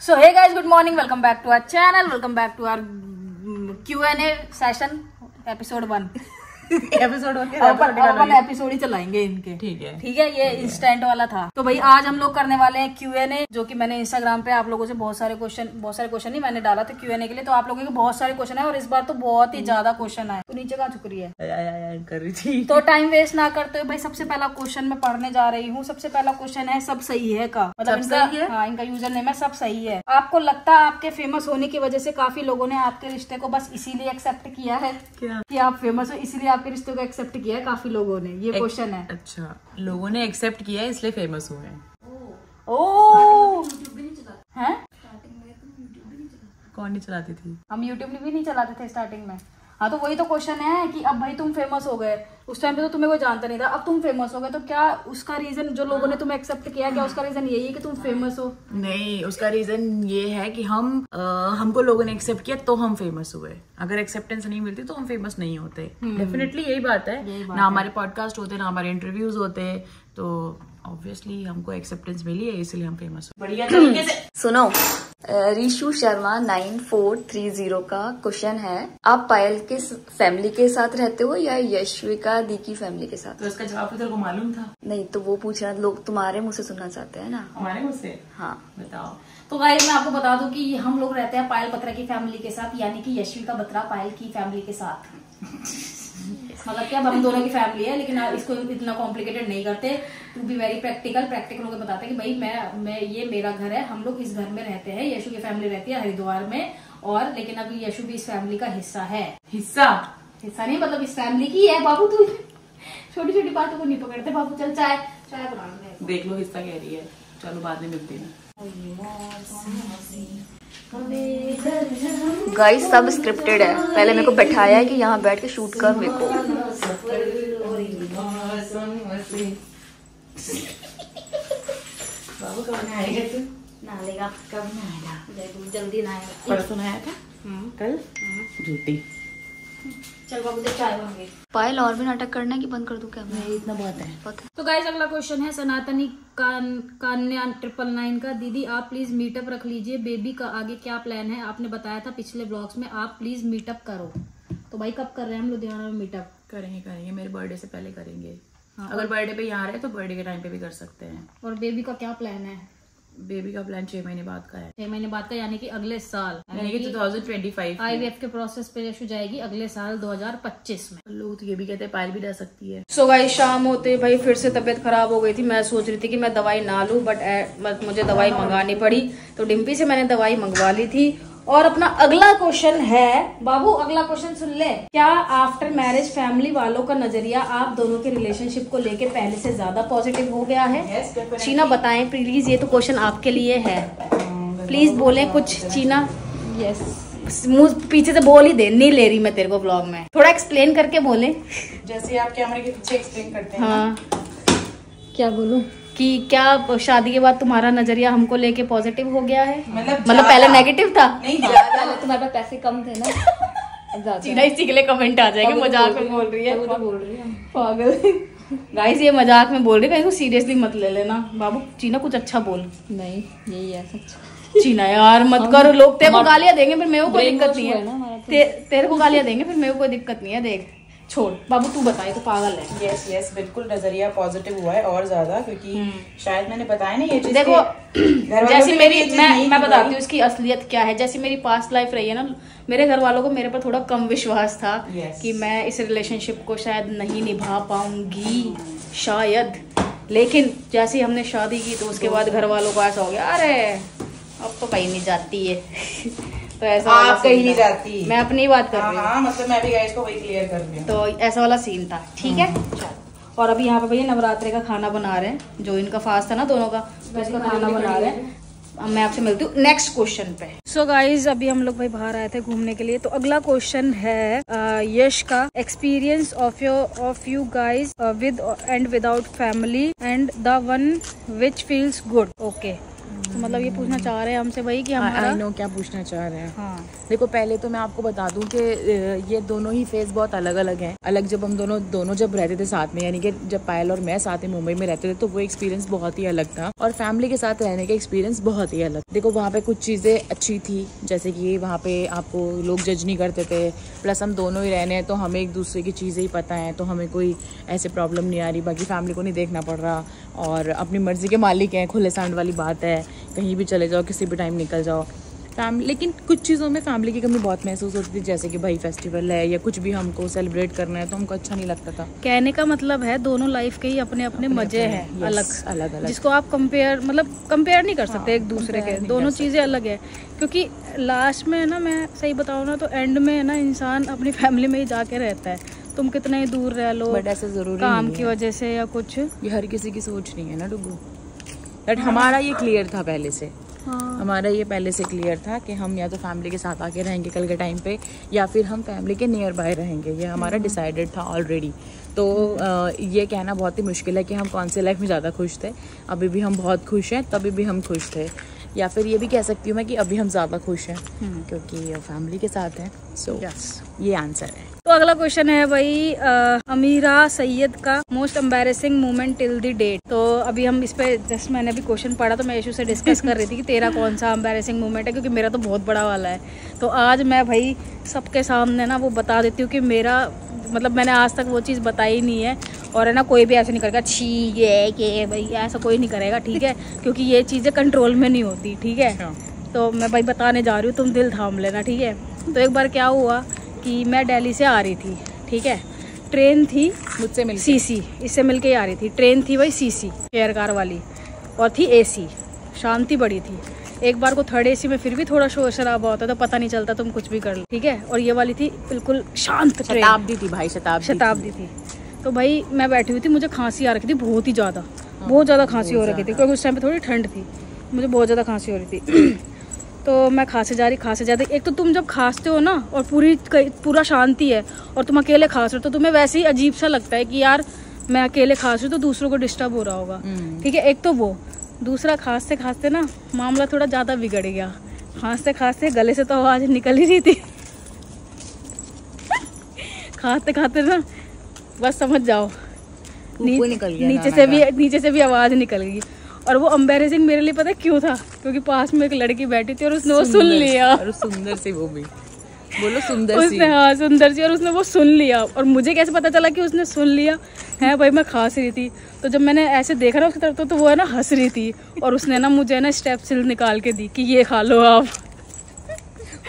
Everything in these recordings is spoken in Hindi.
So hey guys, good morning. Welcome back to our channel. Welcome back to our Q&A session episode 1. Episode episode ही चलाएंगे इनके। ठीक है, ये इंस्टेंट वाला था। तो भाई आज हम लोग करने वाले हैं Q&A, जो कि मैंने इंस्टाग्राम पे आप लोगों से बहुत सारे क्वेश्चन नहीं मैंने डाला था Q&A के लिए। तो आप लोगों के बहुत सारे क्वेश्चन है और इस बार तो बहुत ही ज्यादा क्वेश्चन है। तो नीचे कहाँ झुक रही है कर रही थी। तो टाइम वेस्ट ना करते हुए भाई सबसे पहला क्वेश्चन मैं पढ़ने जा रही हूँ। सबसे पहला क्वेश्चन है सब सही है का, मतलब इनका यूजर नेम है सब सही है। आपको लगता है आपके फेमस होने की वजह से काफी लोगों ने आपके रिश्ते को बस इसीलिए एक्सेप्ट किया है कि आप फेमस हो, इसीलिए आपके रिश्ते को एक्सेप्ट किया है काफी लोगों ने? ये क्वेश्चन है। अच्छा, लोगों ने एक्सेप्ट किया है इसलिए फेमस हुए हैं। हैं? कौन नहीं चलाती थी? हम यूट्यूब भी नहीं चलाते थे स्टार्टिंग में। हाँ, तो वही तो क्वेश्चन है कि अब भाई तुम फेमस हो गए, उस टाइम पे तो तुम्हें कोई जानता नहीं था, अब तुम फेमस हो गए, तो क्या उसका रीजन जो लोगों ने तुम्हें एक्सेप्ट किया, क्या उसका रीजन यही है कि तुम फेमस हो? नहीं, उसका रीजन ये है कि हमको लोगों ने एक्सेप्ट किया तो हम फेमस हुए। अगर एक्सेप्टेंस नहीं मिलती तो हम फेमस नहीं होते। डेफिनेटली यही बात है। ना हमारे पॉडकास्ट होते, ना हमारे इंटरव्यूज होते, तो ऑब्वियसली हमको एक्सेप्टेंस मिली है इसलिए हम फेमस हुए। बढ़िया तरीके से सुनो, रिशु शर्मा 9430 का क्वेश्चन है, आप पायल के फैमिली के साथ रहते हो या यशविका दी की फैमिली के साथ? तो इसका जवाब तो तेरे को मालूम था। नहीं, तो वो पूछ रहा, लोग तुम्हारे मुंह से सुनना चाहते हैं ना। हमारे मुंह से? हाँ, बताओ। तो गाइस मैं आपको बता दूं कि हम लोग रहते हैं पायल बत्रा की फैमिली के साथ, यानी कि यशविका बत्रा पायल की फैमिली के साथ। मतलब क्या, हम दोनों की फैमिली है, लेकिन इसको इतना कॉम्प्लिकेटेड नहीं करते। टू बी वेरी प्रैक्टिकल होकर बताते हैं कि भाई मैं ये मेरा घर है, हम लोग इस घर में रहते हैं, यशु की फैमिली रहती है हरिद्वार में, और लेकिन अभी यशु भी इस फैमिली का हिस्सा है। हिस्सा नहीं, मतलब इस फैमिली की है। बाबू तू छोटी छोटी बातों को नहीं पकड़ते। बाबू चल चाय बना देख लो, हिस्सा कह रही है। चलो बाद में मिलते हैं। गाइस सब स्क्रिप्टेड है। पहले मेरे को बैठाया है कि यहाँ बैठ के शूट कर मेरे को। बाबू कब आएगा? तू नहाएगा? कब नहाएगा? जल्दी नहाएगा। परसों नहाया था, कल झूठी। चल बाबू जब चाय बन गई। पायल और भी नाटक करना है कि बंद कर दूं क्या मैं? इतना बहुत है। तो गाइस अगला क्वेश्चन है सनातनी कान्या 999 का। दीदी आप प्लीज मीटअप रख लीजिए, बेबी का आगे क्या प्लान है? आपने बताया था पिछले ब्लॉग्स में, आप प्लीज मीटअप करो। तो भाई कब कर रहे हैं हम लुधियाना में मीटअप? करेंगे, मेरे बर्थडे से पहले करेंगे। हाँ, अगर बर्थडे पे यहाँ रहे तो बर्थडे के टाइम पे भी कर सकते हैं। और बेबी का क्या प्लान है? बेबी का प्लान 6 महीने बाद का है। 6 महीने बाद का, यानी कि अगले साल, यानी कि 2025। IVF के प्रोसेस पे यशु जाएगी अगले साल 2025 में। लोग तो ये भी कहते हैं पायल भी रह सकती है। सो गाइस शाम होते भाई फिर से तबीयत खराब हो गई थी। मैं सोच रही थी कि मैं दवाई ना लूं, बट मुझे दवाई मंगानी पड़ी, तो डिम्पी से मैंने दवाई मंगवा ली थी। और अपना अगला क्वेश्चन है, बाबू अगला क्वेश्चन सुन ले। क्या आफ्टर मैरिज फैमिली वालों का नजरिया आप दोनों के रिलेशनशिप को लेके पहले से ज्यादा पॉजिटिव हो गया है? चीना बताएं प्लीज, ये तो क्वेश्चन आपके लिए है। प्लीज बोले कुछ चीना। यस, मुंह पीछे से बोल ही दे, नहीं ले रही मैं तेरे को व्लॉग में, थोड़ा एक्सप्लेन करके बोले, जैसे आप कैमरे के पीछे एक्सप्लेन करते हैं। हाँ, क्या बोलूं कि क्या शादी के बाद तुम्हारा नजरिया हमको लेके पॉजिटिव हो गया है? मतलब पहले नेगेटिव था? नहीं, ज्यादा तुम्हारे पास पैसे कम थे ना। चीना इसी के लिए कमेंट आ जाएगा, मजाक में बोल रही है, पागल। गाइस ये मजाक में बोल रही है, इसको सीरियसली मत ले लेना। बाबू चीना कुछ अच्छा बोल। नहीं, यही है सच। चीना यार मत करो, लोग तेरे को गालियां देंगे फिर मेरे को कोई दिक्कत नहीं है। तेरे को गालियां देंगे फिर मेरे को कोई दिक्कत नहीं है। देख छोड़ बाबू, तू बताए तो पागल है। यस बिल्कुल नजरिया पॉजिटिव हुआ है और ज्यादा, क्योंकि शायद मैंने बताया ना ये चीज। देखो जैसी मेरी मैं बताती हूँ इसकी असलियत क्या है। जैसी मेरी पास्ट लाइफ रही है ना, मेरे घर वालों को मेरे पर थोड़ा कम विश्वास था कि मैं इस रिलेशनशिप को शायद नहीं निभा पाऊंगी शायद, लेकिन जैसे हमने शादी की तो उसके बाद घर वालों को ऐसा हो गया, अरे अब तो कहीं नहीं जाती है। तो ऐसा आप कहीं नहीं जाती, मैं अपनी बात कर रही हूँ। मतलब मैं भी गाइस को वही क्लियर कर रही हूँ। तो ऐसा वाला सीन था, ठीक है। और अभी यहाँ पे भैया नवरात्रि का खाना बना रहे हैं, जो इनका फास्ट था ना दोनों का, तो इसका खाना बना रहे हैं। अब मैं आपसे मिलती हूँ नेक्स्ट क्वेश्चन पे। सो गाइज अभी हम लोग भाई बाहर आए थे घूमने के लिए। तो अगला क्वेश्चन है यश का, experience of you guys with and without family and the one which feels good. Okay, तो मतलब ये पूछना चाह रहे हैं हमसे भाई कि हमारा आई नो क्या पूछना चाह रहे हैं। हाँ देखो पहले तो मैं आपको बता दूं कि ये दोनों ही फेज बहुत अलग अलग हैं। अलग जब हम दोनों जब रहते थे साथ में, यानी कि जब पायल और मैं साथ में मुंबई में रहते थे, तो वो एक्सपीरियंस बहुत ही अलग था और फैमिली के साथ रहने का एक्सपीरियंस बहुत ही अलग। देखो वहाँ पे कुछ चीजें अच्छी थी, जैसे कि वहाँ पे आपको लोग जज नहीं करते थे, प्लस हम दोनों ही रहने हैं तो हमें एक दूसरे की चीजें ही पता है, तो हमें कोई ऐसे प्रॉब्लम नहीं आ रही, बाकी फैमिली को नहीं देखना पड़ रहा और अपनी मर्जी के मालिक हैं, खुले सांड वाली बात है, कहीं भी चले जाओ, किसी भी टाइम निकल जाओ फैमिली। लेकिन कुछ चीज़ों में फैमिली की कमी बहुत महसूस होती थी, जैसे कि भाई फेस्टिवल है या कुछ भी हमको सेलिब्रेट करना है तो हमको अच्छा नहीं लगता था। कहने का मतलब है दोनों लाइफ के ही अपने अपने मजे हैं, अलग जिसको आप कंपेयर नहीं कर सकते एक दूसरे के, दोनों चीज़ें अलग है। क्योंकि लास्ट में है ना, मैं सही बताऊँ ना तो एंड में है ना इंसान अपनी फैमिली में ही जाके रहता है, तुम कितना ही दूर रह लो, बट ऐसा जरूरी काम की वजह से या कुछ, ये हर किसी की सोच नहीं है ना डुगू। बट हमारा ये क्लियर था पहले से, हमारा ये पहले से क्लियर था कि हम या तो फैमिली के साथ आके रहेंगे कल के टाइम पे, या फिर हम फैमिली के नियर बाय रहेंगे, ये हमारा डिसाइडेड था ऑलरेडी। तो ये कहना बहुत ही मुश्किल है कि हम कौन से लाइफ में ज़्यादा खुश थे। अभी भी हम बहुत खुश हैं, तभी भी हम खुश थे, या फिर ये भी कह सकती हूँ मैं कि अभी हम ज़्यादा खुश हैं क्योंकि फैमिली के साथ हैं। सो ये आंसर है। तो अगला क्वेश्चन है भाई अमीरा सैयद का most embarrassing moment till the date. तो अभी हम इस पे जस्ट मैंने अभी क्वेश्चन पढ़ा तो मैं यशु से डिस्कस कर रही थी कि तेरा कौन सा एम्बैरेसिंग मोमेंट है, क्योंकि मेरा तो बहुत बड़ा वाला है। तो आज मैं भाई सबके सामने ना वो बता देती हूँ कि मेरा मतलब मैंने आज तक वो चीज़ बताई नहीं है, और है ना कोई भी ऐसे नहीं करेगा छी ये भाई, ऐसा कोई नहीं करेगा, ठीक है, क्योंकि ये चीज़ें कंट्रोल में नहीं होती, ठीक है। तो मैं भाई बताने जा रही हूँ, तुम दिल थाम लेना, ठीक है। तो एक बार क्या हुआ कि मैं दिल्ली से आ रही थी, ठीक है, ट्रेन थी मुझसे मिल सीसी, इससे मिलके ही आ रही थी। ट्रेन थी भाई सीसी एयर कार वाली और थी एसी, शांति बड़ी थी। एक बार को थर्ड एसी में फिर भी थोड़ा शोर शराबा होता तो पता नहीं चलता, तुम कुछ भी कर लो, ठीक है। और ये वाली थी बिल्कुल शांत ट्रेन, शताब्दी थी भाई, शताब्दी थी। तो भाई मैं बैठी हुई थी, मुझे खांसी आ रखी थी बहुत ही ज़्यादा, बहुत ज़्यादा खांसी हो रखी थी, क्योंकि उस टाइम पे थोड़ी ठंड थी, मुझे बहुत ज़्यादा खांसी हो रही थी। तो मैं खांसे जा रही, एक तो तुम जब खांसते हो ना और पूरा शांति है और तुम अकेले खांस रहे हो, तो तुम्हें वैसे ही अजीब सा लगता है कि यार मैं अकेले खांस रही हूँ तो दूसरों को डिस्टर्ब हो रहा होगा, ठीक है। एक तो वो, दूसरा खांसते खांसते ना मामला थोड़ा ज़्यादा बिगड़ गया। खांसते खांसते गले से तो आवाज़ निकल ही रही थी खांसते खांसते ना बस समझ जाओ नीचे से भी आवाज़ निकल गई। और वो एम्बैरेसिंग मेरे लिए पता है क्यों था, क्योंकि पास में एक लड़की बैठी थी और उसने वो सुन लिया, और सुंदर सी, वो भी बोलो सुंदर सी, उसने हाँ सुंदर सी, और उसने वो सुन लिया। और मुझे कैसे पता चला कि उसने सुन लिया है भाई, मैं खांस रही थी, तो जब मैंने ऐसे देखा ना उसकी तरफ तो वो है ना हंस रही थी, और उसने ना मुझे ना स्टेपसिल निकाल के दी कि ये खा लो आप।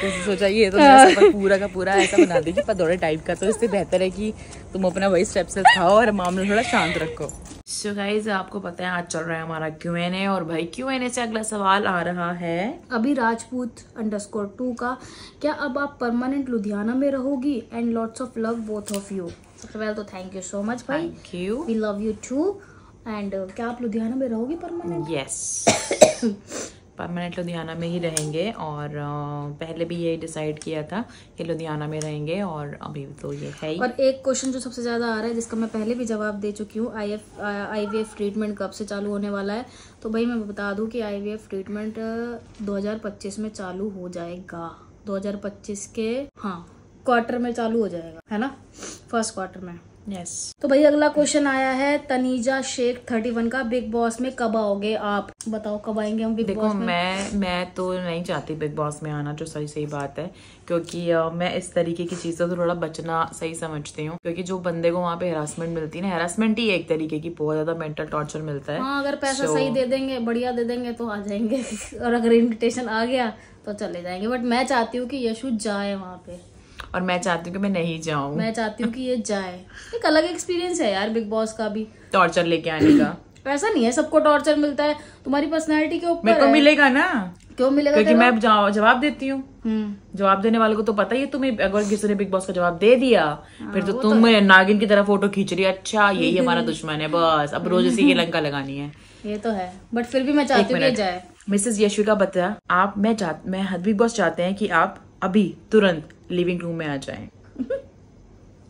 तो सोचा ये तो मेरा सफर पूरा का पूरा ऐसा बना देगी पदौड़े टाइप का, तो इससे बेहतर है कि तुम अपना वही स्टेपसिल खाओ और मामला थोड़ा शांत रखो। सो गाइस आपको पता है आज चल रहा है हमारा Q&A, और भाई Q&A से अगला सवाल आ रहा है अभी राजपूत _2 का, क्या अब आप परमानेंट लुधियाना में रहोगी? And lots of love both of you. सबसे पहले तो थैंक यू सो मच भाई, thank you, we love you too. And क्या आप लुधियाना में रहोगी परमानेंट? यस परमानेंट लुधियाना में ही रहेंगे, और पहले भी यही डिसाइड किया था कि लुधियाना में रहेंगे, और अभी तो ये है ही। और एक क्वेश्चन जो सबसे ज़्यादा आ रहा है, जिसका मैं पहले भी जवाब दे चुकी हूँ, IVF ट्रीटमेंट कब से चालू होने वाला है? तो भाई मैं बता दूँ कि IVF ट्रीटमेंट 2025 में चालू हो जाएगा, 2025 के क्वार्टर में चालू हो जाएगा, है ना, फर्स्ट क्वार्टर में। यस तो भाई अगला क्वेश्चन आया है तनीजा शेख 31 का, बिग बॉस में कब आओगे आप? बताओ कब आएंगे हम बिग बॉस में? मैं तो नहीं चाहती बिग बॉस में आना, जो सही बात है, क्योंकि मैं इस तरीके की चीजों से थोड़ा बचना सही समझती हूँ, क्योंकि जो बंदे को वहाँ पे हरासमेंट मिलती है ना, हरासमेंट ही एक तरीके की, बहुत ज्यादा मेंटल टॉर्चर मिलता है। हाँ, अगर पैसा सही दे देंगे, बढ़िया दे देंगे तो आ जाएंगे और अगर इन्विटेशन आ गया तो चले जाएंगे। बट मैं चाहती हूँ कि यशु जाए वहाँ पे, और मैं चाहती हूँ कि मैं नहीं जाऊँ, मैं चाहती हूँ कि ये जाए। एक अलग एक्सपीरियंस है यार बिग बॉस का भी, टॉर्चर लेके आने का। ऐसा नहीं है सबको टॉर्चर मिलता है, तुम्हारी पर्सनैलिटी के ऊपर मेरे को मिलेगा ना, क्यों मिलेगा? क्योंकि मैं जवाब देती हूँ, जवाब देने वाले को तो पता ही है। तुम्हें अगर किसी ने बिग बॉस का जवाब दे दिया फिर तो तुम नागिन की तरह फोटो खींच रही है, अच्छा यही हमारा दुश्मन है, बस अब रोज इसी की लंका लगानी है। ये तो है, बट फिर भी मैं चाहती हूँ कि जाए। मिसेस यशविका बत्रा, आप मैं बिग बॉस चाहते हैं कि आप अभी तुरंत लिविंग रूम में आ जाएं।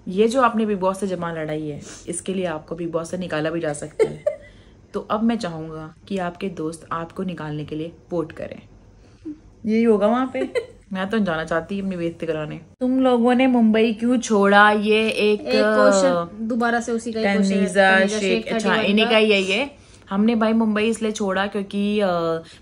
ये जो आपने बिग बॉस से जमा लड़ाई है, इसके लिए आपको बिग बॉस से निकाला भी जा सकता है। तो अब मैं चाहूंगा कि आपके दोस्त आपको निकालने के लिए वोट करें। यही होगा वहां पे। मैं तो जाना चाहती अपनी बेइज्जती कराने। तुम लोगों ने मुंबई क्यों छोड़ा, ये एक क्वेश्चन दोबारा से उसी का तनीजा शेख, अच्छा इन्हीं का ही है ये। हमने भाई मुंबई इसलिए छोड़ा क्योंकि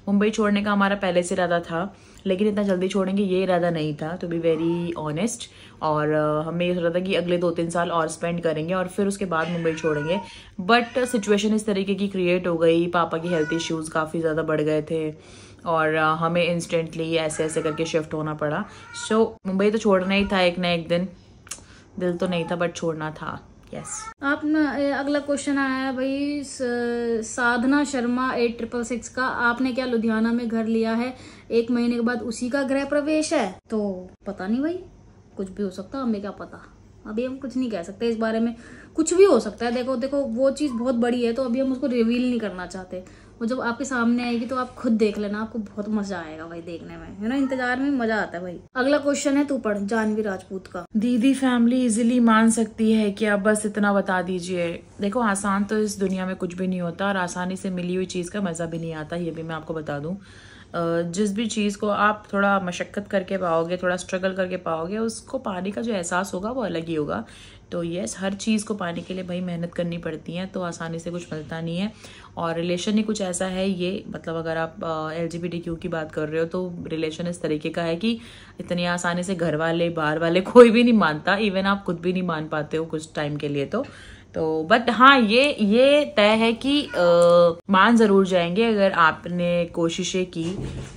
मुंबई छोड़ने का हमारा पहले से इरादा था, लेकिन इतना जल्दी छोड़ेंगे ये इरादा नहीं था, टू बी वेरी ऑनेस्ट। और हमें ये सोचा था कि अगले 2-3 साल और स्पेंड करेंगे और फिर उसके बाद मुंबई छोड़ेंगे। बट सिचुएशन इस तरीके की क्रिएट हो गई, पापा की हेल्थ इश्यूज काफ़ी ज़्यादा बढ़ गए थे और हमें इंस्टेंटली ऐसे ऐसे करके शिफ्ट होना पड़ा। सो मुंबई तो छोड़ना ही था एक ना एक दिन, दिल तो नहीं था बट छोड़ना था। यस। आप अगला क्वेश्चन आया है भाई साधना शर्मा 8666 का। आपने क्या लुधियाना में घर लिया है, 1 महीने के बाद उसी का गृह प्रवेश है? तो पता नहीं भाई, कुछ भी हो सकता है, हमें क्या पता। अभी हम कुछ नहीं कह सकते इस बारे में, कुछ भी हो सकता है। देखो वो चीज बहुत बड़ी है तो अभी हम उसको रिवील नहीं करना चाहते। वो जब आपके सामने आएगी तो आप खुद देख लेना, आपको बहुत मजा आएगा भाई देखने में, है ना। इंतजार में मजा आता है भाई। अगला क्वेश्चन है तू पढ़, जानवी राजपूत का। दीदी फैमिली इजीली मान सकती है कि आप बस इतना बता दीजिए। देखो आसान तो इस दुनिया में कुछ भी नहीं होता और आसानी से मिली हुई चीज का मजा भी नहीं आता, ये भी मैं आपको बता दूं। जिस भी चीज़ को आप थोड़ा मशक्क़त करके पाओगे, थोड़ा स्ट्रगल करके पाओगे, उसको पाने का जो एहसास होगा वो अलग ही होगा। तो यस, हर चीज़ को पाने के लिए भाई मेहनत करनी पड़ती है, तो आसानी से कुछ मिलता नहीं है। और रिलेशन ही कुछ ऐसा है ये, मतलब अगर आप LGBTQ की बात कर रहे हो तो रिलेशन इस तरीके का है कि इतनी आसानी से घर वाले बाहर वाले कोई भी नहीं मानता, इवन आप खुद भी नहीं मान पाते हो कुछ टाइम के लिए। तो बट हाँ, ये तय है कि मान जरूर जाएंगे अगर आपने कोशिशें की।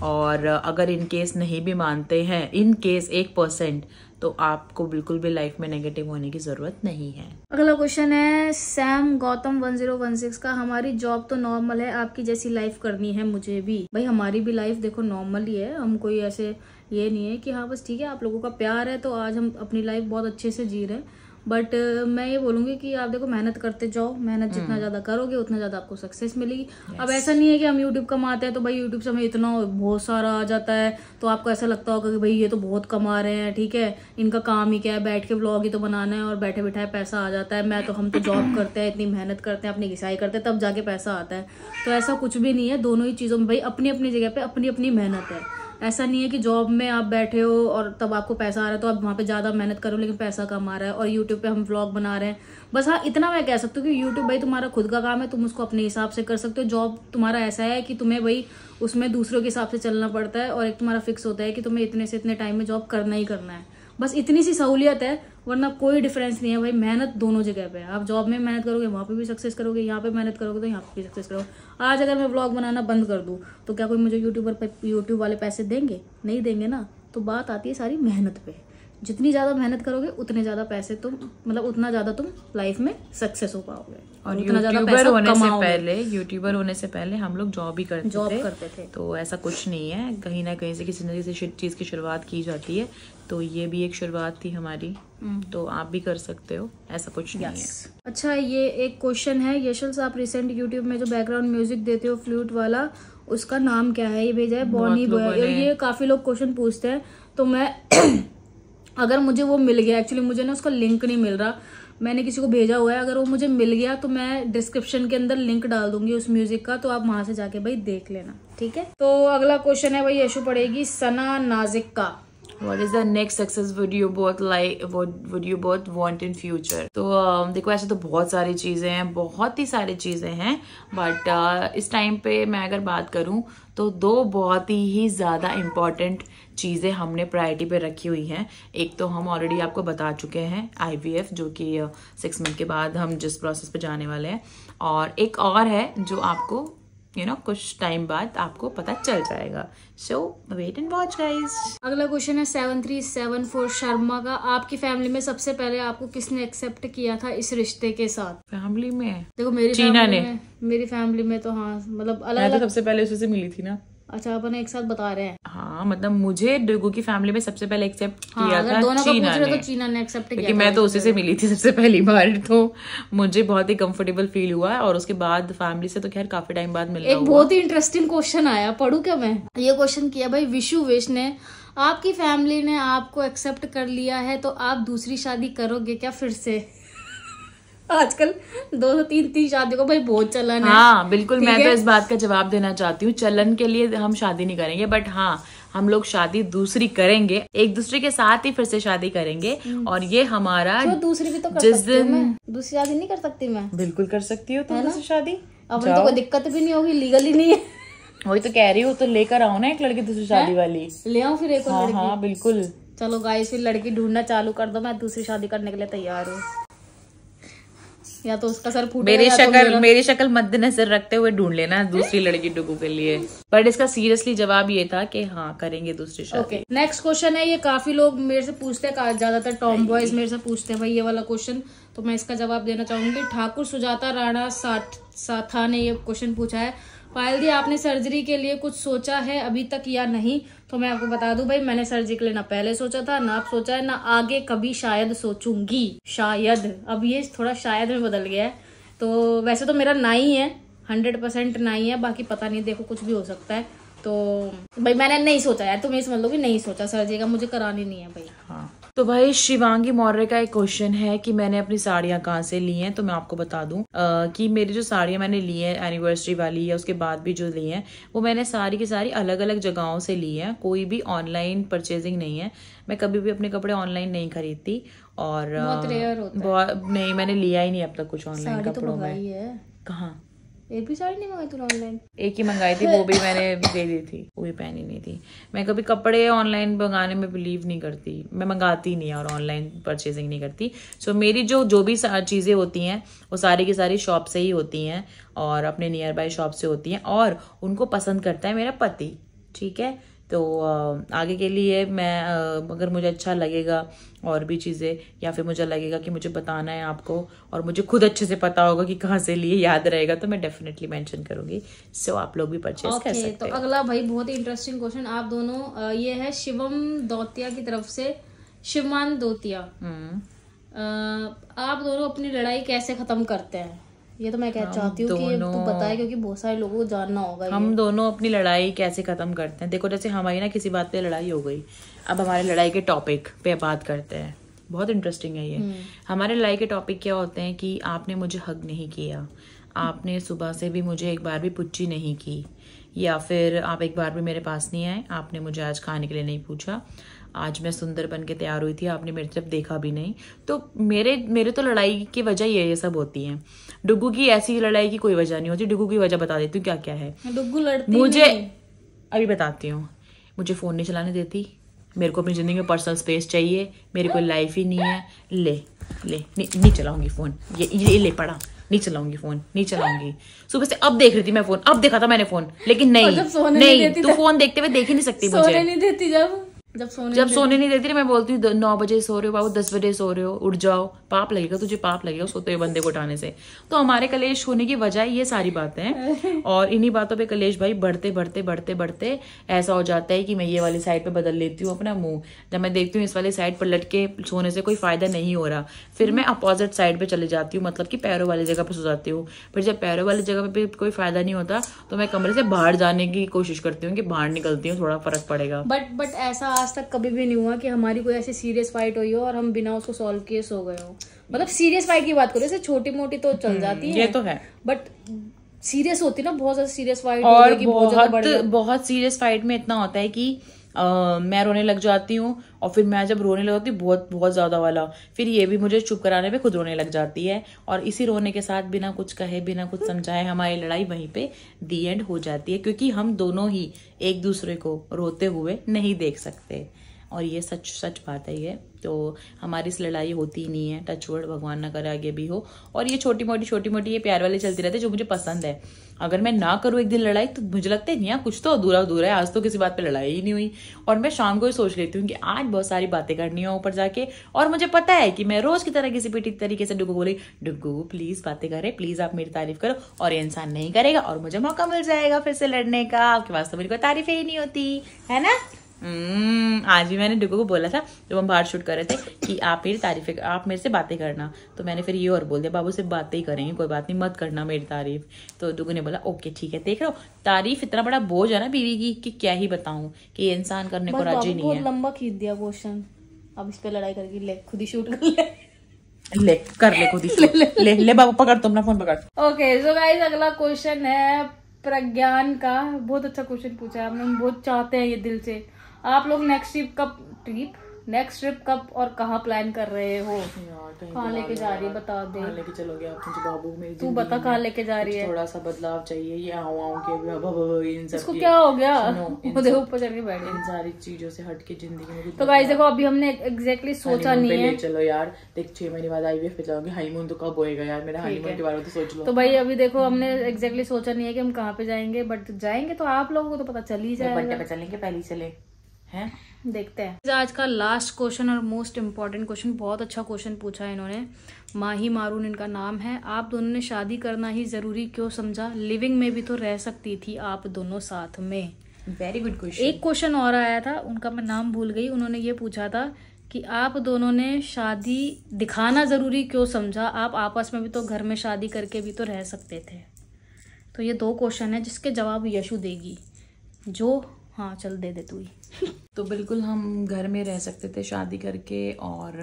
और अगर इन केस नहीं भी मानते हैं, इन केस 1%, तो आपको बिल्कुल भी लाइफ में नेगेटिव होने की जरूरत नहीं है। अगला क्वेश्चन है सैम गौतम 1016 का। हमारी जॉब तो नॉर्मल है, आपकी जैसी लाइफ करनी है मुझे भी। भाई हमारी भी लाइफ देखो नॉर्मल ही है, हम कोई ऐसे ये नहीं है कि हाँ बस ठीक है आप लोगों का प्यार है तो आज हम अपनी लाइफ बहुत अच्छे से जी रहे हैं। बट मैं ये बोलूंगी कि आप देखो मेहनत करते जाओ, मेहनत जितना ज्यादा करोगे उतना ज्यादा आपको सक्सेस मिलेगी। अब ऐसा नहीं है कि हम यूट्यूब कमाते हैं तो भाई यूट्यूब से हमें इतना बहुत सारा आ जाता है तो आपको ऐसा लगता होगा कि भाई ये तो बहुत कमा रहे हैं, ठीक है इनका काम ही क्या है, बैठ के व्लॉग ही तो बनाना है और बैठे बैठाए पैसा आ जाता है। हम तो जॉब करते हैं, इतनी मेहनत करते हैं, अपनी घिसाई करते हैं, तब जाके पैसा आता है। तो ऐसा कुछ भी नहीं है, दोनों ही चीजों में भाई अपनी अपनी जगह पे अपनी अपनी मेहनत है। ऐसा नहीं है कि जॉब में आप बैठे हो और तब आपको पैसा आ रहा है तो आप वहाँ पे ज्यादा मेहनत करो लेकिन पैसा कम आ रहा है, और यूट्यूब पे हम व्लॉग बना रहे हैं। बस हाँ इतना मैं कह सकती हूँ कि यूट्यूब भाई तुम्हारा खुद का काम है, तुम उसको अपने हिसाब से कर सकते हो। जॉब तुम्हारा ऐसा है कि तुम्हें भाई उसमें दूसरों के हिसाब से चलना पड़ता है और एक तुम्हारा फिक्स होता है कि तुम्हें इतने से इतने टाइम में जॉब करना ही करना है। बस इतनी सी सहूलियत है, वरना कोई डिफरेंस नहीं है भाई। मेहनत दोनों जगह पे है, आप जॉब में मेहनत करोगे वहाँ पे भी सक्सेस करोगे, यहाँ पे मेहनत करोगे तो यहाँ पे भी सक्सेस करोगे। आज अगर मैं व्लॉग बनाना बंद कर दूँ तो क्या कोई मुझे यूट्यूब वाले पैसे देंगे? नहीं देंगे ना। तो बात आती है सारी मेहनत पे। जितनी ज्यादा मेहनत करोगे उतने ज्यादा पैसे तुम, मतलब उतना ज्यादा तुम लाइफ में सक्सेस हो पाओगे। और उतना ज्यादा यूट्यूबर पैसा होने से पहले हम लोग जॉब करते थे। तो ऐसा कुछ नहीं है, कहीं ना कहीं से किसी न किसी चीज की शुरुआत की जाती है। तो ये भी एक शुरुआत थी हमारी, तो आप भी कर सकते हो, ऐसा कुछ नहीं है। अच्छा, ये एक क्वेश्चन है यशल, आप रिसेंट यूट्यूब में जो बैकग्राउंड म्यूजिक देते हो फ्लूट वाला, उसका नाम क्या है? ये भेजा है बॉनी बॉय। ये काफी लोग क्वेश्चन पूछते हैं, तो मैं अगर मुझे वो मिल गया, एक्चुअली मुझे ना उसका लिंक नहीं मिल रहा, मैंने किसी को भेजा हुआ है, अगर वो मुझे मिल गया तो मैं डिस्क्रिप्शन के अंदर लिंक डाल दूंगी उस म्यूजिक का, तो आप वहां से जाके भाई देख लेना, ठीक है। तो अगला क्वेश्चन है भाई यशु पढ़ेगी, सना नाजिक का। What is the next success would you both like? Would you both want in future? तो देखो ऐसे तो बहुत सारी चीजें हैं, बहुत ही सारी चीजें हैं, बट इस टाइम पे मैं अगर बात करूं तो 2 बहुत ही ज्यादा इम्पोर्टेंट चीजें हमने प्रायोरिटी पे रखी हुई हैं। एक तो हम ऑलरेडी आपको बता चुके हैं IVF, जो कि 6 मंथ के बाद हम जिस प्रोसेस पे जाने वाले हैं, और एक और है जो आपको कुछ टाइम बाद आपको पता चल जाएगा। सो वेट एंड वॉच गाइस। अगला क्वेश्चन है 7374 शर्मा का। आपकी फैमिली में सबसे पहले आपको किसने एक्सेप्ट किया था इस रिश्ते के साथ? फैमिली में देखो मेरी फैमिली में तो हाँ, मतलब अलग तो सबसे पहले उसी से मिली थी ना। अच्छा, अपन एक साथ बता रहे हैं। हाँ, मतलब मुझे डुगू की फैमिली में सबसे पहले एक्सेप्ट किया था दोनों चीना ने। तो चीना ने एक्सेप्ट किया, क्योंकि मैं तो उसी से मिली थी सबसे पहली बार, तो मुझे बहुत ही कंफर्टेबल फील हुआ। और उसके बाद फैमिली से तो खैर काफी टाइम बाद मिलना हुआ। एक बहुत ही इंटरेस्टिंग क्वेश्चन आया, पढ़ू क्या मैं? ये क्वेश्चन किया भाई विशु विश ने। आपकी फैमिली ने आपको एक्सेप्ट कर लिया है तो आप दूसरी शादी करोगे क्या फिर से? आजकल 2 से 3 शादियों को भाई बहुत चलन है। हाँ बिल्कुल, मैं तो इस बात का जवाब देना चाहती हूँ, चलन के लिए हम शादी नहीं करेंगे, बट हाँ हम लोग शादी दूसरी करेंगे, एक दूसरे के साथ ही फिर से शादी करेंगे। और ये हमारा तो दूसरी भी तो कर जिस सकती हूँ दिन मैं, दूसरी शादी नहीं कर सकती मैं? बिल्कुल कर सकती हो तुम दूसरी शादी, अब तो कोई दिक्कत भी नहीं होगी, लीगल ही नहीं है। वही तो कह रही हूँ, तो लेकर आओ ना एक लड़की दूसरी शादी वाली। ले आओ फिर एक और लड़की। हाँ बिल्कुल। चलो गाइस फिर लड़की ढूंढना चालू कर दो, मैं दूसरी शादी करने के लिए तैयार हूँ। या तो उसका सर फूटेगा, मेरी शक्ल मद्देनजर रखते हुए ढूंढ लेना दूसरी लड़की डुगू के लिए। बट इसका सीरियसली जवाब ये था कि हाँ करेंगे दूसरी शादी। ओके नेक्स्ट क्वेश्चन है, ये काफी लोग मेरे से पूछते हैं, ज्यादातर टॉम बॉयज मेरे से पूछते हैं भाई ये वाला क्वेश्चन, तो मैं इसका जवाब देना चाहूंगी। ठाकुर सुजाता राणा साथा ने ये क्वेश्चन पूछा है, पायल दी आपने सर्जरी के लिए कुछ सोचा है अभी तक या नहीं? तो मैं आपको बता दूं भाई, मैंने सर्जरी के लिए ना पहले सोचा था, ना अब सोचा है, ना आगे कभी शायद सोचूंगी। शायद, अब ये थोड़ा शायद में बदल गया है। तो वैसे तो मेरा ना ही है, 100% ना ही है, बाकी पता नहीं, देखो कुछ भी हो सकता है। तो भाई मैंने नहीं सोचा यार, तुम ये समझ लो कि नहीं सोचा सर्जरी का, मुझे करानी नहीं है भाई। हाँ तो भाई शिवांगी मौर्य का एक क्वेश्चन है कि मैंने अपनी साड़ियाँ कहाँ से ली हैं। तो मैं आपको बता दूं कि मेरी जो साड़ियाँ मैंने ली हैं एनिवर्सरी वाली या उसके बाद भी जो ली हैं, वो मैंने सारी की सारी अलग अलग जगहों से ली हैं, कोई भी ऑनलाइन परचेजिंग नहीं है। मैं कभी भी अपने कपड़े ऑनलाइन नहीं खरीदती, और बहुत रेयर होता है। नहीं मैंने लिया ही नहीं अब तक कुछ ऑनलाइन कपड़ों में। कहाँ एक भी साड़ी नहीं मंगाई तूने ऑनलाइन? एक ही मंगाई थी, वो भी मैंने दे दी थी, वो भी पहनी नहीं थी। मैं कभी कपड़े ऑनलाइन मंगाने में बिलीव नहीं करती, मैं मंगाती नहीं और ऑनलाइन परचेजिंग नहीं करती। सो मेरी जो भी चीज़ें होती हैं वो सारी की सारी शॉप से ही होती हैं, और अपने नियर बाय शॉप से होती हैं, और उनको पसंद करता है मेरा पति। ठीक है, तो आगे के लिए मैं अगर मुझे अच्छा लगेगा और भी चीज़ें, या फिर मुझे लगेगा कि मुझे बताना है आपको और मुझे खुद अच्छे से पता होगा कि कहाँ से लिए, याद रहेगा, तो मैं डेफिनेटली मेंशन करूंगी। सो आप लोग भी परचेज कर सकते हैं। तो अगला भाई बहुत ही इंटरेस्टिंग क्वेश्चन आप दोनों, ये है शिवम दौतिया की तरफ से, शिवमान दौतिया, आप दोनों अपनी लड़ाई कैसे खत्म करते हैं? ये तो मैं चाहती हूँ कि तू बताए, क्योंकि बहुत सारे लोगों को जानना होगा। हम दोनों अपनी लड़ाई कैसे खत्म करते हैं? देखो जैसे हमारी ना किसी बात पे लड़ाई हो गई, अब हमारे लड़ाई के टॉपिक पे बात करते हैं। बहुत इंटरेस्टिंग है ये। हमारे लड़ाई के टॉपिक क्या होते हैं कि आपने मुझे हग नहीं किया, आपने सुबह से भी मुझे एक बार भी पुच्ची नहीं की, या फिर आप एक बार भी मेरे पास नहीं आए, आपने मुझे आज खाने के लिए नहीं पूछा, आज मैं सुंदर बन के तैयार हुई थी, आपने मेरी तरफ देखा भी नहीं। तो मेरे तो लड़ाई की वजह ये सब होती है। डुगू की ऐसी लड़ाई की कोई वजह नहीं होती। डुगू की वजह बता देती हूँ क्या क्या है। डुगू लड़ती मुझे अभी बताती हूँ। मुझे फोन नहीं चलाने देती, मेरे को अपनी जिंदगी में पर्सनल स्पेस चाहिए, मेरी कोई लाइफ ही नहीं है। नहीं चलाऊंगी फोन, ये ले पड़ा, नहीं चलाऊंगी फोन, नहीं चलाऊंगी। सुबह से अब देख रही थी मैं फोन, अब देखा था मैंने फोन, लेकिन नहीं तू फोन देखते हुए देख ही नहीं सकती मुझे। सोने नहीं देती जब सोने नहीं देती मैं बोलती हूँ 9 बजे सो रहे हो बाबू, 10 बजे सो रहे हो, उठ जाओ, पाप लगेगा तुझे, पाप लगेगा सोते हुए बंदे को उठाने से। तो हमारे कलेश होने की वजह ये सारी बातें हैं, और इन्हीं बातों पे कलेश भाई बढ़ते ऐसा हो जाता है कि मैं ये वाली साइड पे बदल लेती हूँ अपना मुंह। जब मैं देखती हूँ इस वाली साइड पर लटके सोने से कोई फायदा नहीं हो रहा, फिर मैं अपोजिट साइड पे चले जाती हूँ, मतलब कि पैरों वाली जगह पे सो जाती हूँ। फिर जब पैरों वाली जगह पे कोई फायदा नहीं होता तो मैं कमरे से बाहर जाने की कोशिश करती हूँ कि बाहर निकलती हूँ, थोड़ा फर्क पड़ेगा। बट ऐसा आज तक कभी भी नहीं हुआ कि हमारी कोई ऐसी सीरियस फाइट हुई हो और हम बिना उसको सॉल्व किए सो गए हो। मतलब सीरियस फाइट की बात करो, जैसे छोटी मोटी तो चल जाती है, ये तो है, बट सीरियस होती ना, बहुत ज्यादा सीरियस फाइट, और बहुत सीरियस फाइट में इतना होता है कि मैं रोने लग जाती हूँ, और फिर मैं जब रोने लगती हूँ बहुत ज्यादा वाला, फिर ये भी मुझे चुप कराने पे खुद रोने लग जाती है, और इसी रोने के साथ बिना कुछ कहे बिना कुछ समझाए हमारी लड़ाई वहीं पे दी एंड हो जाती है, क्योंकि हम दोनों ही एक दूसरे को रोते हुए नहीं देख सकते। और ये सच बात है ये। तो हमारी इस लड़ाई होती ही नहीं है, टचवर्ड, भगवान ना करे आगे भी हो। और ये छोटी मोटी ये प्यार वाली चलती रहती है जो मुझे पसंद है। अगर मैं ना करूँ एक दिन लड़ाई तो मुझे लगता है नहीं कुछ तो अधूरा है, आज तो किसी बात पे लड़ाई ही नहीं हुई। और मैं शाम को ही सोच लेती हूँ कि आज बहुत सारी बातें करनी है ऊपर जाके, और मुझे पता है कि मैं रोज की तरह किसी भी तरीके से डुगू बोली, डुगू प्लीज बातें करे, प्लीज आप मेरी तारीफ करो, और ये इंसान नहीं करेगा और मुझे मौका मिल जाएगा फिर से लड़ने का। आपके पास तो मेरी कोई तारीफ ही नहीं होती है ना। आज भी मैंने डुगू को बोला था जब हम बाहर शूट कर रहे थे कि आप मेरी तारीफ, आप मेरे से बातें करना, तो मैंने फिर ये और बोल दिया बाबू से बातें ही करेंगे, कोई बात नहीं, मत करना मेरी तारीफ। तो डुगू ने बोला ओके ठीक है। देख रहे हो तारीफ इतना बड़ा बोझ है ना बीवी की कि क्या ही बताऊं कि ये इंसान करने को राजी नहीं है। लंबा खींच दिया क्वेश्चन, अब इस पे लड़ाई करके ले खुद ही शूट कर ले। ले कर ले खुद ही ले ले बाबू पकड़, तुम अपना फोन पकड़। ओके सो गाइस अगला क्वेश्चन है प्रज्ञान का। बहुत अच्छा क्वेश्चन पूछा है आपने, हम बहुत चाहते हैं ये दिल से। आप लोग नेक्स्ट ट्रिप कब और कहाँ प्लान कर रहे हो? कहाँ लेके जा रही है बता दे। कहाँ लेके चलोगे आप मुझे बाबू? मेरी तू बता कहाँ लेके जा रही है? थोड़ा सा बदलाव चाहिए, ये आऊँ के इन सब इसको क्या हो गया? देखो ऊपर चढ़ के बैठ गई। इन सारी चीजों से हट के जिंदगी में। तो गाइस देखो अभी हमने एग्जैक्टली सोचा नहीं है। चलो यार देख 6 महीने बाद IVF पे जाओगे, हनीमून तो कब होएगा यार? मेरा हनीमून के बारे में तो सोच लो। तो भाई अभी देखो हमने एग्जैक्टली सोचा नहीं है कि हम कहाँ पे जाएंगे, बट जाएंगे तो आप लोगों को तो पता चल ही जाएगा। बर्थडे पे चलेंगे, पहले चले हैं, देखते हैं। आज का लास्ट क्वेश्चन और मोस्ट इम्पोर्टेंट क्वेश्चन, बहुत अच्छा क्वेश्चन पूछा है इन्होंने। माही मारून इनका नाम है। आप दोनों ने शादी करना ही जरूरी क्यों समझा? लिविंग में भी तो रह सकती थी आप दोनों साथ में। Very good question. एक क्वेश्चन और आया था, उनका मैं नाम भूल गई। उन्होंने ये पूछा था कि आप दोनों ने शादी दिखाना जरूरी क्यों समझा? आप आपस में भी तो घर में शादी करके भी तो रह सकते थे। तो ये 2 क्वेश्चन है जिसके जवाब यशु देगी। जो हाँ चल दे दे तू ही। तो बिल्कुल हम घर में रह सकते थे शादी करके, और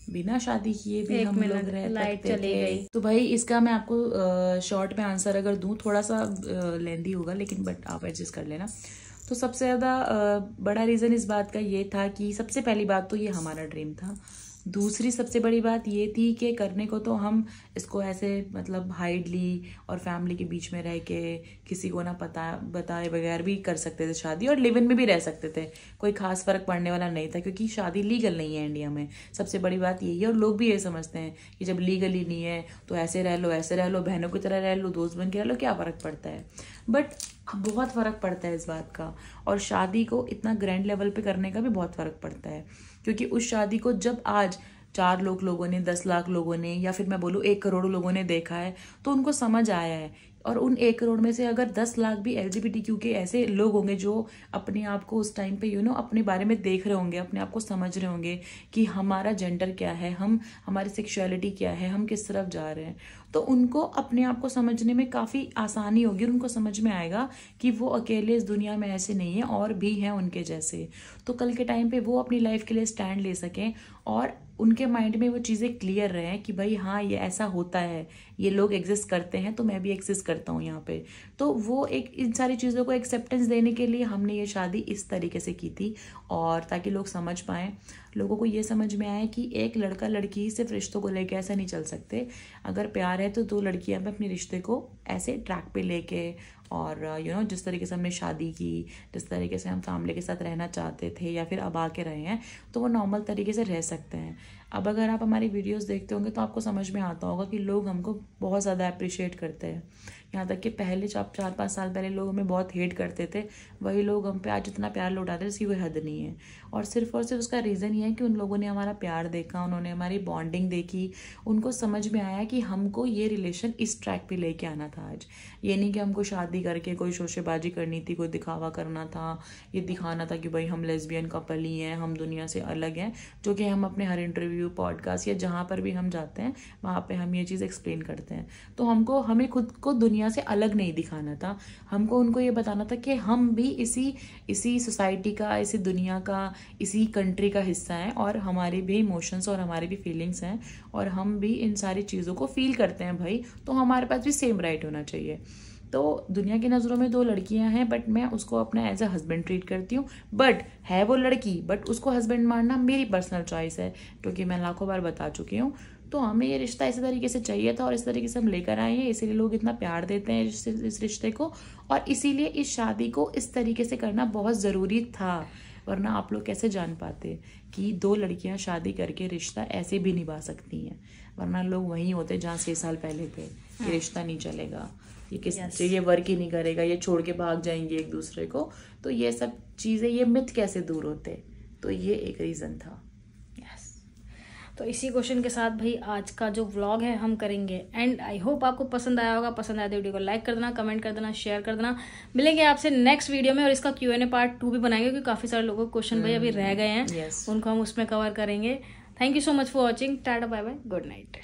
बिना शादी किए भी हम लोग रह सकते थे। तो भाई इसका मैं आपको शॉर्ट में आंसर अगर दूं, थोड़ा सा लेंदी होगा लेकिन बट आप एडजस्ट कर लेना। तो सबसे ज़्यादा बड़ा रीज़न इस बात का ये था कि सबसे पहली बात तो ये हमारा ड्रीम था। दूसरी सबसे बड़ी बात ये थी कि करने को तो हम इसको ऐसे मतलब हाइडली और फैमिली के बीच में रह के किसी को ना बताए बगैर भी कर सकते थे शादी, और लिव इन में भी रह सकते थे। कोई खास फर्क पड़ने वाला नहीं था क्योंकि शादी लीगल नहीं है इंडिया में। सबसे बड़ी बात यही है, और लोग भी ये समझते हैं कि जब लीगल ही नहीं है तो ऐसे रह लो, बहनों की तरह रह लो, दोस्त बन के रह लो, क्या फ़र्क पड़ता है? बट बहुत फ़र्क पड़ता है इस बात का, और शादी को इतना ग्रैंड लेवल पे करने का भी बहुत फ़र्क पड़ता है। क्योंकि उस शादी को जब आज 4 लोगों ने, 10 लाख लोगों ने, या फिर मैं बोलूँ 1 करोड़ लोगों ने देखा है, तो उनको समझ आया है। और उन 1 करोड़ में से अगर 10 लाख भी LGBTQ के ऐसे लोग होंगे जो अपने आप को उस टाइम पे अपने बारे में देख रहे होंगे, अपने आप को समझ रहे होंगे कि हमारा जेंडर क्या है, हमारी सेक्सुअलिटी क्या है, हम किस तरफ जा रहे हैं, तो उनको अपने आप को समझने में काफ़ी आसानी होगी। और उनको समझ में आएगा कि वो अकेले इस दुनिया में ऐसे नहीं है, और भी हैं उनके जैसे। तो कल के टाइम पे वो अपनी लाइफ के लिए स्टैंड ले सकें, और उनके माइंड में वो चीज़ें क्लियर रहें कि भाई हाँ ये ऐसा होता है, ये लोग एग्जिस्ट करते हैं, तो मैं भी एग्जिस्ट करता हूँ यहाँ पे। तो वो इन सारी चीज़ों को एक्सेप्टेंस देने के लिए हमने ये शादी इस तरीके से की थी, और ताकि लोग समझ पाएँ, लोगों को ये समझ में आए कि एक लड़का लड़की सिर्फ रिश्तों को लेके ऐसा नहीं चल सकते। अगर प्यार है तो 2 लड़कियां भी अपने रिश्ते को ऐसे ट्रैक पे लेके, और जिस तरीके से हमने शादी की, जिस तरीके से हम फैमिली के साथ रहना चाहते थे या फिर अब आके रहे हैं, तो वो नॉर्मल तरीके से रह सकते हैं। अब अगर आप हमारी वीडियोस देखते होंगे तो आपको समझ में आता होगा कि लोग हमको बहुत ज़्यादा अप्रिशिएट करते हैं। यहाँ तक कि पहले 4-5 साल पहले लोग हमें बहुत हेट करते थे, वही लोग हम पे आज इतना प्यार लौटाते हैं जिसकी कोई हद नहीं है। और सिर्फ उसका रीज़न ये है कि उन लोगों ने हमारा प्यार देखा, उन्होंने हमारी बॉन्डिंग देखी, उनको समझ में आया कि हमको ये रिलेशन इस ट्रैक पे लेके आना था आज। ये नहीं कि हमको शादी करके कोई शोशेबाजी करनी थी, कोई दिखावा करना था, ये दिखाना था कि भाई हम लेस्बियन कपल ही हैं, हम दुनिया से अलग हैं, जो कि हम अपने हर इंटरव्यू, पॉडकास्ट या जहाँ पर भी हम जाते हैं वहाँ पे हम ये चीज़ एक्सप्लेन करते हैं। तो हमें खुद को दुनिया से अलग नहीं दिखाना था, हमको उनको ये बताना था कि हम भी इसी सोसाइटी का, इसी दुनिया का, इसी कंट्री का हिस्सा हैं, और हमारे भी इमोशंस और हमारे भी फीलिंग्स हैं, और हम भी इन सारी चीज़ों को फील करते हैं भाई, तो हमारे पास भी सेम राइट होना चाहिए। तो दुनिया की नज़रों में 2 लड़कियां हैं, बट मैं उसको अपना एज अ हस्बैंड ट्रीट करती हूँ। बट है वो लड़की, बट उसको हस्बैंड मानना मेरी पर्सनल चॉइस है, क्योंकि मैं लाखों बार बता चुकी हूँ। तो हमें ये रिश्ता इसी तरीके से चाहिए था, और इस तरीके से हम लेकर आए हैं, इसीलिए लोग इतना प्यार देते हैं इस रिश्ते को, और इसीलिए इस शादी को इस तरीके से करना बहुत ज़रूरी था। वरना आप लोग कैसे जान पाते कि 2 लड़कियां शादी करके रिश्ता ऐसे भी निभा सकती हैं? वरना लोग वहीं होते जहाँ 6 साल पहले थे कि रिश्ता नहीं चलेगा, ये वर्क ही नहीं करेगा, ये छोड़ के भाग जाएंगे एक दूसरे को। तो ये सब चीज़ें, ये मिथ कैसे दूर होते? तो ये एक रीज़न था। तो इसी क्वेश्चन के साथ भाई आज का जो व्लॉग है हम करेंगे एंड। आई होप आपको पसंद आया होगा। पसंद आया तो वीडियो को लाइक कर देना, कमेंट कर देना, शेयर कर देना। मिलेंगे आपसे नेक्स्ट वीडियो में, और इसका Q&A पार्ट 2 भी बनाएंगे क्योंकि काफी सारे लोगों के क्वेश्चन भाई अभी रह गए हैं, उनको हम उसमें कवर करेंगे। Thank you so much for watching. Tata bye bye, good night.